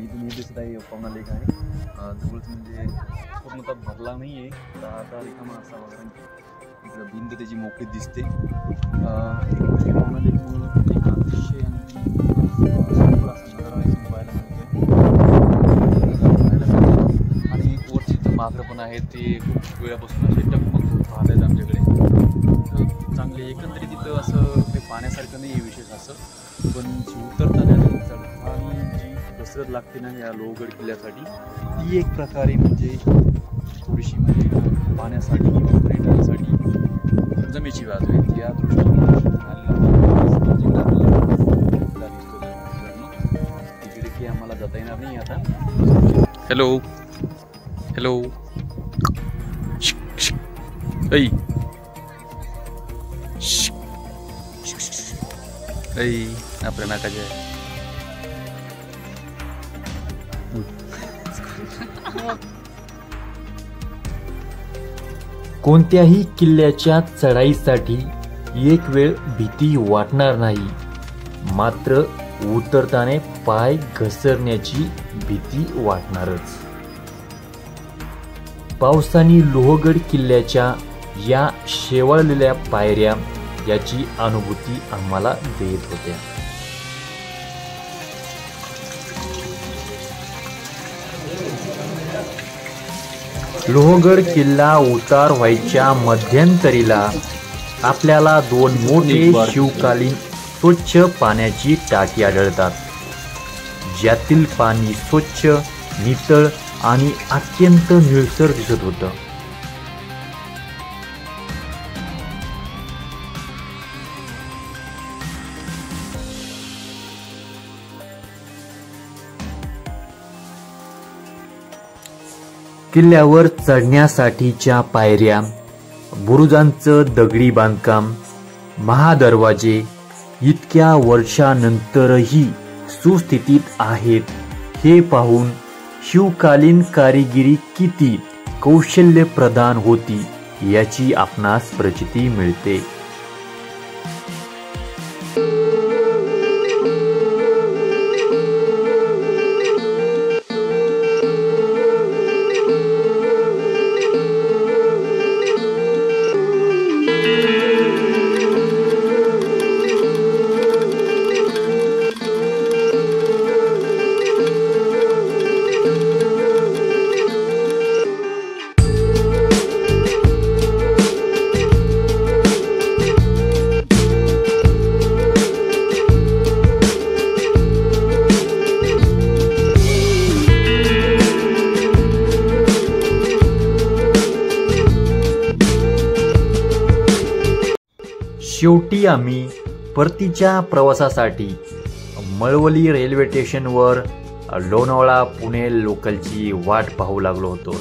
इथून हे दिसत आहे पवना लेक आहे, जवळच म्हणजे पूर्णतः भरला नाही आहे, आता रिकामा असावा, कारण इकडं भिंत त्याची मोकळी दिसते. पवना लेकमुळं एक अतिशय सुंदर असा नजारा इथून पाहायला मिळतोय. आणि वरची जे माकडं पण आहेत ते खूप वेळापासून असे टकमक पाहत आहेत आमच्याकडे. चांगले एकंदरीत तिथं असं काही पाण्यासारखं नाही आहे विशेष असं, पण जी उतरताना चढताना जी कसरत लागते ना या लोहगड किल्ल्यासाठी, ती एक प्रकारे म्हणजे थोडीशी म्हणजे पाण्यासाठी किंवा पर्यटनासाठी जमेची बाजू आहे. या दृष्टीने तिकडे की आम्हाला जाता येणार नाही आता. हॅलो हॅलो ऐ ऐ आपल्या नाकाच्या कोणत्याही किल्ल्याच्या चढाईसाठी एक वेळ भीती वाटणार नाही, मात्र उतरताना पाय घसरण्याची भीती वाटणारच. पावसाने लोहगड किल्ल्याच्या या शेवाळलेल्या पायऱ्या याची अनुभूती आम्हाला देत होत्या. लोहगड किल्ला उतार व्हायच्या मध्यंतरीला आपल्याला दोन मोठे शिवकालीन स्वच्छ पाण्याची टाकी आढळतात, ज्यातील पाणी स्वच्छ, नितळ आणि अत्यंत निळसर दिसत होतं. किल्ल्यावर चढण्यासाठीच्या पायऱ्या, बुरुजांचं दगडी बांधकाम, महादरवाजे इतक्या वर्षानंतरही सुस्थितीत आहेत हे पाहून शिवकालीन कारिगिरी किती कौशल्यप्रधान होती याची आपणास प्रचिती मिळते. शेवटी आम्ही परतीच्या प्रवासासाठी मळवली रेल्वे स्टेशनवर लोणावळा पुणे लोकलची वाट पाहू लागलो होतो.